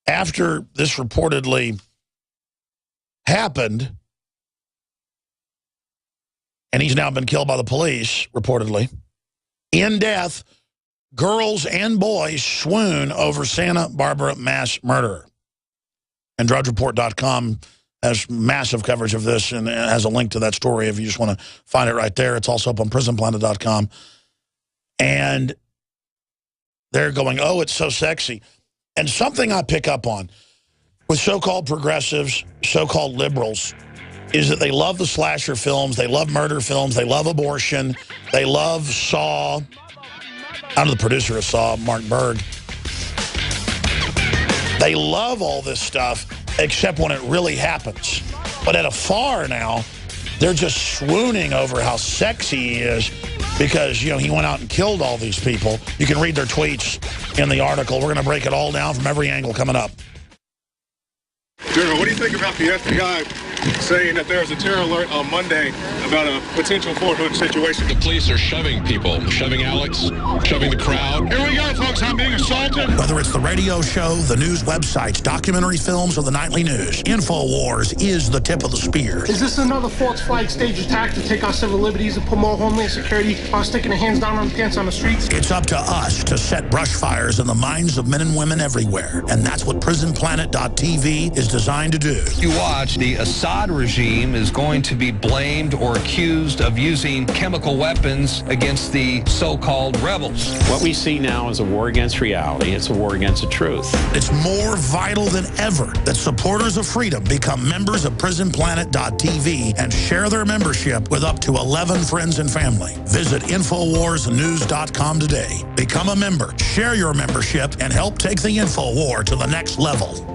after this reportedly happened, and he's now been killed by the police, reportedly, in death, girls and boys swoon over Santa Barbara mass murderer. And DrudgeReport.com has massive coverage of this and has a link to that story if you just want to find it right there. It's also up on PrisonPlanet.com. And they're going, oh, it's so sexy. And something I pick up on with so-called progressives, so-called liberals, is that they love the slasher films, they love murder films, they love abortion, they love Saw. I'm the producer of Saw, Mark Berg. They love all this stuff, except when it really happens. But at afar now, they're just swooning over how sexy he is because, you know, he went out and killed all these people. You can read their tweets in the article. We're going to break it all down from every angle coming up. General, what do you think about the FBI saying that there's a terror alert on Monday about a potential Fort Hood situation? The police are shoving people, shoving Alex, shoving the crowd. Here we go, folks. I'm being assaulted. Whether it's the radio show, the news websites, documentary films, or the nightly news, InfoWars is the tip of the spear. Is this another false flag stage attack to take our civil liberties and put more homeland security while sticking their hands down on the pants on the streets? It's up to us to set brush fires in the minds of men and women everywhere. And that's what PrisonPlanet.tv is designed to do. You watch, the Assad regime is going to be blamed or accused of using chemical weapons against the so-called rebels. What we see now is a war against reality. It's a war against the truth. It's more vital than ever that supporters of freedom become members of PrisonPlanet.tv and share their membership with up to 11 friends and family. Visit InfoWarsNews.com today. Become a member, share your membership, and help take the InfoWar to the next level.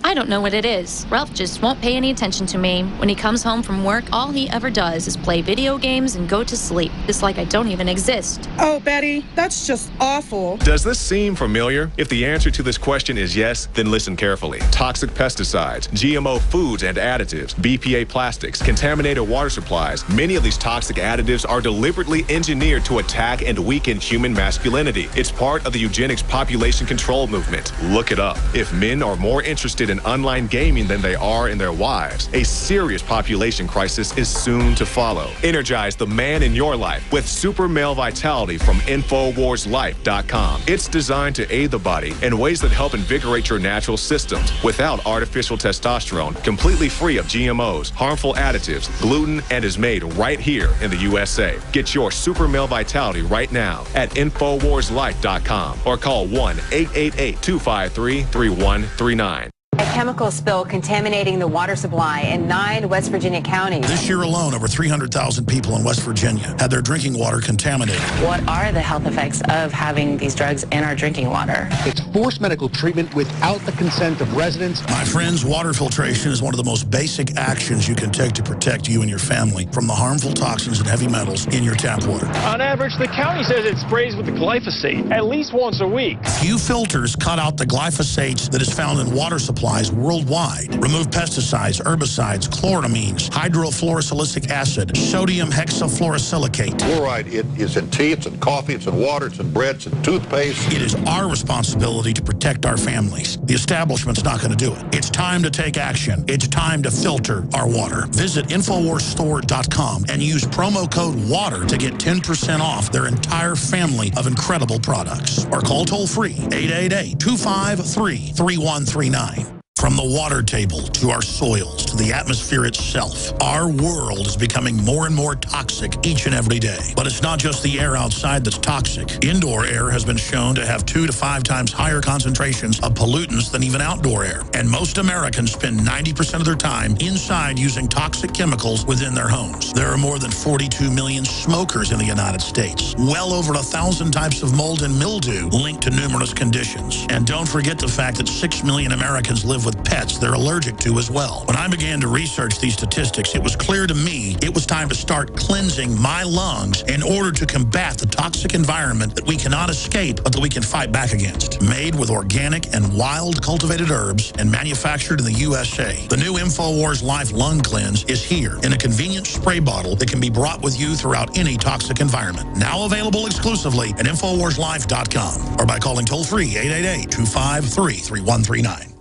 I don't know what it is. Ralph just won't pay any attention to me. When he comes home from work, all he ever does is play video games and go to sleep. It's like I don't even exist. Oh, Betty, that's just awful. Does this seem familiar? If the answer to this question is yes, then listen carefully. Toxic pesticides, GMO foods and additives, BPA plastics, contaminated water supplies. Many of these toxic additives are deliberately engineered to attack and weaken human masculinity. It's part of the eugenics population control movement. Look it up. If men are more interested in online gaming than they are in their wives, a serious population crisis is soon to follow. Energize the man in your life with Super Male Vitality from InfoWarsLife.com. It's designed to aid the body in ways that help invigorate your natural systems without artificial testosterone, completely free of GMOs, harmful additives, gluten, and is made right here in the USA. Get your Super Male Vitality right now at InfoWarsLife.com or call 1-888-253-3139. A chemical spill contaminating the water supply in 9 West Virginia counties. This year alone, over 300,000 people in West Virginia had their drinking water contaminated. What are the health effects of having these drugs in our drinking water? It's forced medical treatment without the consent of residents. My friends, water filtration is one of the most basic actions you can take to protect you and your family from the harmful toxins and heavy metals in your tap water. On average, the county says it sprays with the glyphosate at least once a week. Few filters cut out the glyphosate that is found in water supplies worldwide. Remove pesticides, herbicides, chloramines, hydrofluorosilicic acid, sodium hexafluorosilicate. Fluoride, it is in tea, it's in coffee, it's in water, it's in bread, it's in toothpaste. It is our responsibility to protect our families. The establishment's not going to do it. It's time to take action. It's time to filter our water. Visit InfoWarsStore.com and use promo code WATER to get 10% off their entire family of incredible products. Or call toll-free 888-253-3139. From the water table to our soils to the atmosphere itself, our world is becoming more and more toxic each and every day. But it's not just the air outside that's toxic. Indoor air has been shown to have 2 to 5 times higher concentrations of pollutants than even outdoor air. And most Americans spend 90% of their time inside using toxic chemicals within their homes. There are more than 42 million smokers in the United States. Well over 1,000 types of mold and mildew linked to numerous conditions. And don't forget the fact that 6 million Americans live with with pets they're allergic to as well. When I began to research these statistics, it was clear to me it was time to start cleansing my lungs in order to combat the toxic environment that we cannot escape but that we can fight back against. Made with organic and wild cultivated herbs and manufactured in the USA, the new InfoWars Life Lung Cleanse is here in a convenient spray bottle that can be brought with you throughout any toxic environment. Now available exclusively at InfoWarsLife.com or by calling toll-free 888-253-3139.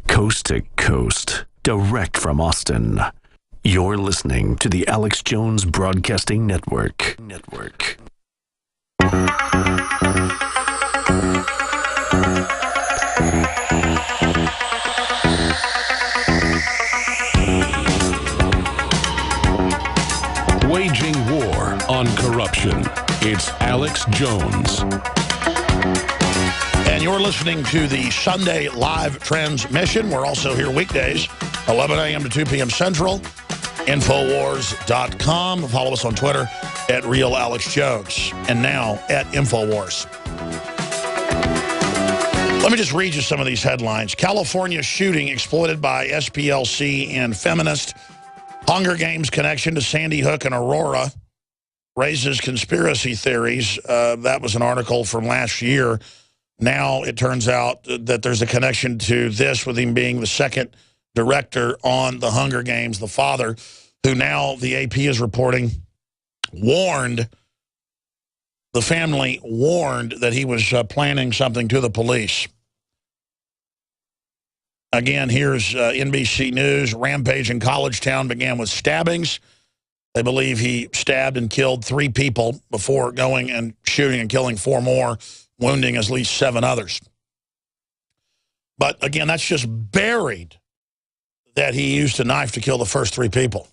Coast to coast, direct from Austin. You're listening to the Alex Jones Broadcasting Network. Waging war on corruption. It's Alex Jones. And you're listening to the Sunday live transmission. We're also here weekdays, 11 a.m. to 2 p.m. Central. Infowars.com. Follow us on Twitter at RealAlexJones. And now at Infowars. Let me just read you some of these headlines. California shooting exploited by SPLC and feminist. Hunger Games connection to Sandy Hook and Aurora raises conspiracy theories. That was an article from last year. Now it turns out that there's a connection to this, with him being the second director on the Hunger Games, the father, who now the AP is reporting the family warned that he was planning something to the police. Again, here's NBC News. Rampage in College Town began with stabbings. They believe he stabbed and killed 3 people before going and shooting and killing 4 more, wounding at least 7 others. But again, that's just buried that he used a knife to kill the first 3 people.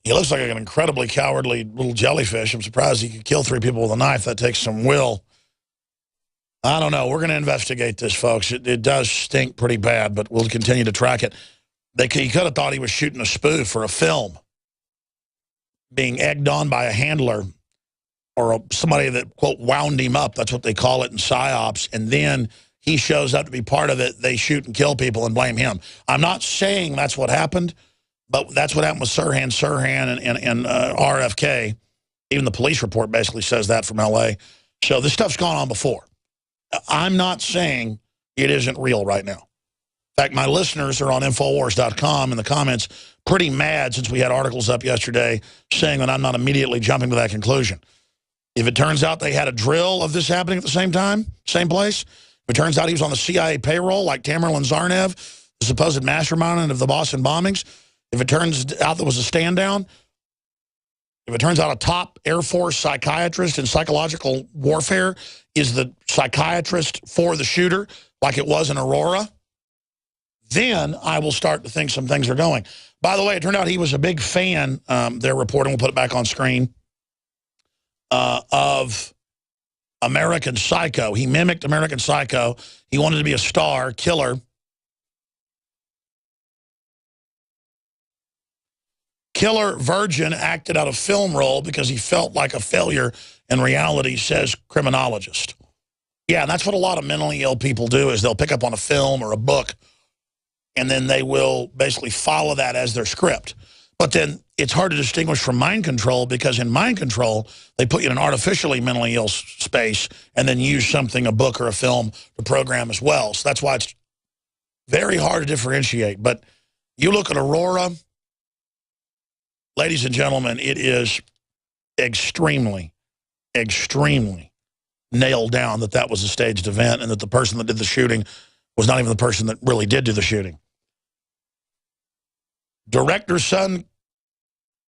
He looks like an incredibly cowardly little jellyfish. I'm surprised he could kill 3 people with a knife. That takes some will. I don't know. We're going to investigate this, folks. It does stink pretty bad, but we'll continue to track it. He could have thought he was shooting a spoof for a film, being egged on by a handler or somebody that, quote, wound him up. That's what they call it in PsyOps. And then he shows up to be part of it. They shoot and kill people and blame him. I'm not saying that's what happened, but that's what happened with Sirhan and RFK. Even the police report basically says that from L.A. So this stuff's gone on before. I'm not saying it isn't real right now. In fact, my listeners are on Infowars.com in the comments pretty mad since we had articles up yesterday saying that I'm not immediately jumping to that conclusion. If it turns out they had a drill of this happening at the same time, same place, if it turns out he was on the CIA payroll like Tamerlan Tsarnaev, the supposed mastermind of the Boston bombings, if it turns out there was a stand down, if it turns out a top Air Force psychiatrist in psychological warfare is the psychiatrist for the shooter, like it was in Aurora, then I will start to think some things are going. By the way, it turned out he was a big fan, they're reporting, we'll put it back on screen, of American Psycho. He mimicked American Psycho. He wanted to be a star, killer. Killer virgin acted out a film role because he felt like a failure in reality, says criminologist. Yeah, and that's what a lot of mentally ill people do, is they'll pick up on a film or a book, and then they will basically follow that as their script. But then it's hard to distinguish from mind control, because in mind control, they put you in an artificially mentally ill space and then use something, a book or a film, to program as well. So that's why it's very hard to differentiate. But you look at Aurora, ladies and gentlemen, it is extremely, extremely nailed down that that was a staged event and that the person that did the shooting was not even the person that really did do the shooting. Director's son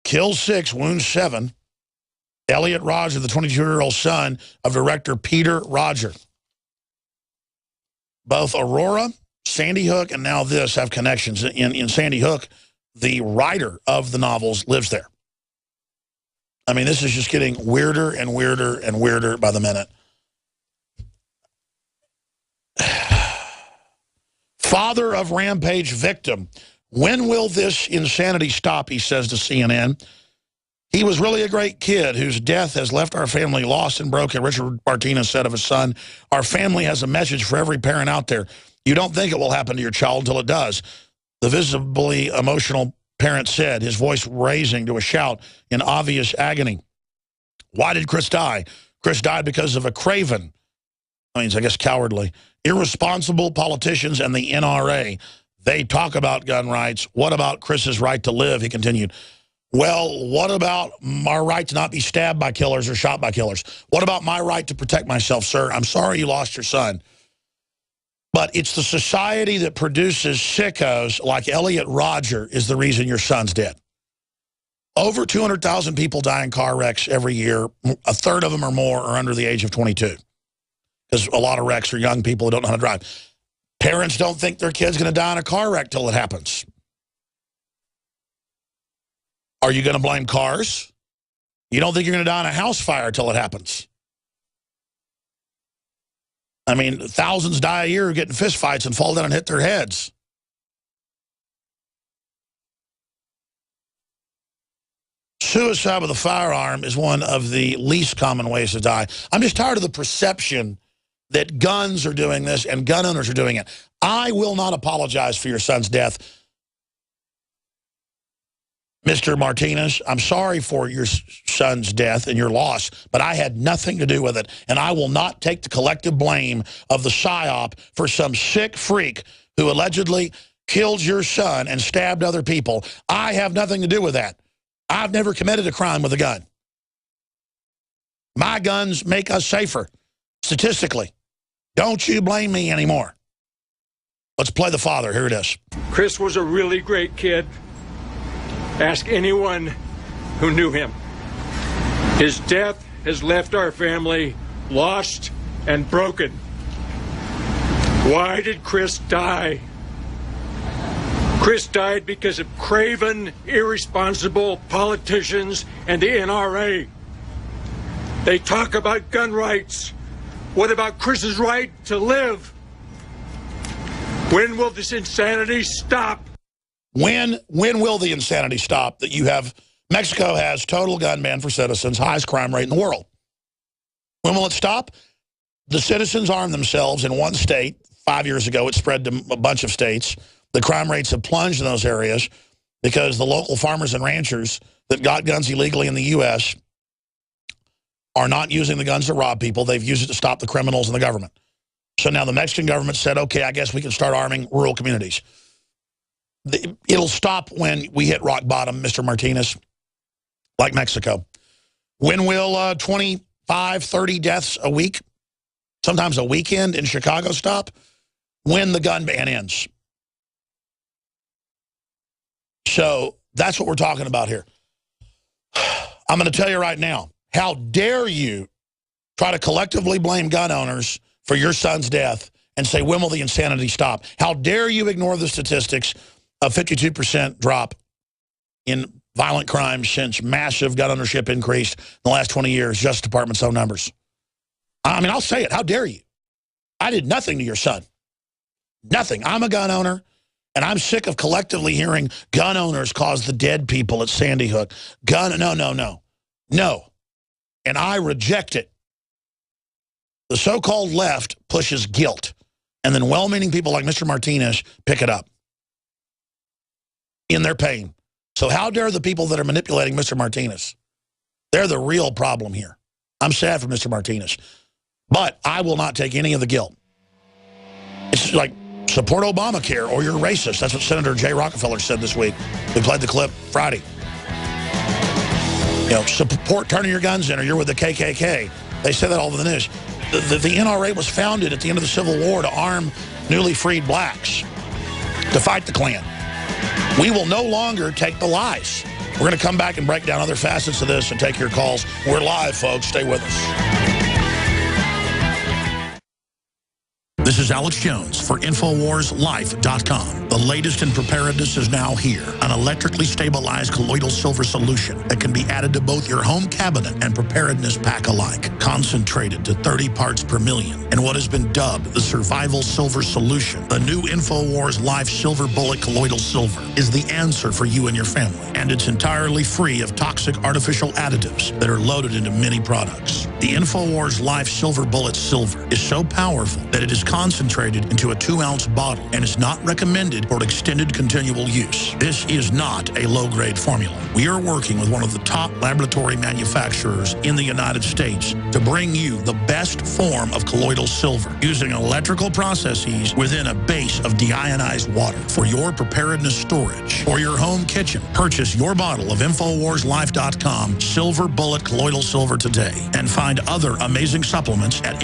kills 6, wounds 7. Elliot Rodger, the 22-year-old son of director Peter Rodger. Both Aurora, Sandy Hook, and now this have connections. In Sandy Hook, the writer of the novels lives there. I mean, this is just getting weirder and weirder and weirder by the minute. Father of Rampage victim. When will this insanity stop, he says to CNN. He was really a great kid whose death has left our family lost and broken, Richard Martinez said of his son. Our family has a message for every parent out there. You don't think it will happen to your child until it does. The visibly emotional parent said, his voice raising to a shout in obvious agony. Why did Chris die? Chris died because of a craven, I guess cowardly, irresponsible politicians and the NRA. They talk about gun rights. What about Chris's right to live? He continued. Well, what about our right to not be stabbed by killers or shot by killers? What about my right to protect myself, sir? I'm sorry you lost your son. But it's the society that produces sickos like Elliot Rodger is the reason your son's dead. Over 200,000 people die in car wrecks every year. A third of them or more are under the age of 22. Because a lot of wrecks are young people who don't know how to drive. Parents don't think their kid's going to die in a car wreck till it happens. Are you going to blame cars? You don't think you're going to die in a house fire till it happens. I mean, thousands die a year getting fist fights and fall down and hit their heads. Suicide with a firearm is one of the least common ways to die. I'm just tired of the perception that guns are doing this and gun owners are doing it. I will not apologize for your son's death. Mr. Martinez, I'm sorry for your son's death and your loss, but I had nothing to do with it, and I will not take the collective blame of the PSYOP for some sick freak who allegedly killed your son and stabbed other people. I have nothing to do with that. I've never committed a crime with a gun. My guns make us safer, statistically. Don't you blame me anymore. Let's play the father. Here it is. Chris was a really great kid. Ask anyone who knew him. His death has left our family lost and broken. Why did Chris die? Chris died because of craven, irresponsible politicians and the NRA. They talk about gun rights. What about Chris's right to live? When will this insanity stop? When will the insanity stop that you have? Mexico has total gun ban for citizens, highest crime rate in the world. When will it stop? The citizens arm themselves in one state. 5 years ago, it spread to a bunch of states. The crime rates have plunged in those areas because the local farmers and ranchers that got guns illegally in the U.S. are not using the guns to rob people. They've used it to stop the criminals in the government. So now the Mexican government said, okay, I guess we can start arming rural communities. It'll stop when we hit rock bottom, Mr. Martinez, like Mexico. When will 25, 30 deaths a week, sometimes a weekend in Chicago stop? When the gun ban ends. So that's what we're talking about here. I'm going to tell you right now, how dare you try to collectively blame gun owners for your son's death and say, when will the insanity stop? How dare you ignore the statistics of 52% drop in violent crimes since massive gun ownership increased in the last 20 years, Justice Department's own numbers. I mean, I'll say it. How dare you? I did nothing to your son. Nothing. I'm a gun owner, and I'm sick of collectively hearing gun owners cause the dead people at Sandy Hook. No. And I reject it. The so-called left pushes guilt, and then well-meaning people like Mr. Martinez pick it up in their pain. So how dare the people that are manipulating Mr. Martinez? They're the real problem here. I'm sad for Mr. Martinez, but I will not take any of the guilt. It's like, support Obamacare or you're racist. That's what Senator Jay Rockefeller said this week. We played the clip Friday. You know, support turning your guns in or you're with the KKK. They say that all over the news. The NRA was founded at the end of the Civil War to arm newly freed blacks to fight the Klan. We will no longer take the lies. We're going to come back and break down other facets of this and take your calls. We're live, folks. Stay with us. This is Alex Jones for InfoWarsLife.com. The latest in preparedness is now here. An electrically stabilized colloidal silver solution that can be added to both your home cabinet and preparedness pack alike. Concentrated to 30 parts per million in what has been dubbed the survival silver solution. The new InfoWars Life Silver Bullet Colloidal Silver is the answer for you and your family. And it's entirely free of toxic artificial additives that are loaded into many products. The InfoWars Life Silver Bullet Silver is so powerful that it is concentrated into a 2-ounce bottle and is not recommended for extended continual use. This is not a low-grade formula. We are working with one of the top laboratory manufacturers in the United States to bring you the best form of colloidal silver using electrical processes within a base of deionized water for your preparedness storage. For your home kitchen, purchase your bottle of InfoWarsLife.com Silver Bullet Colloidal Silver today and find other amazing supplements at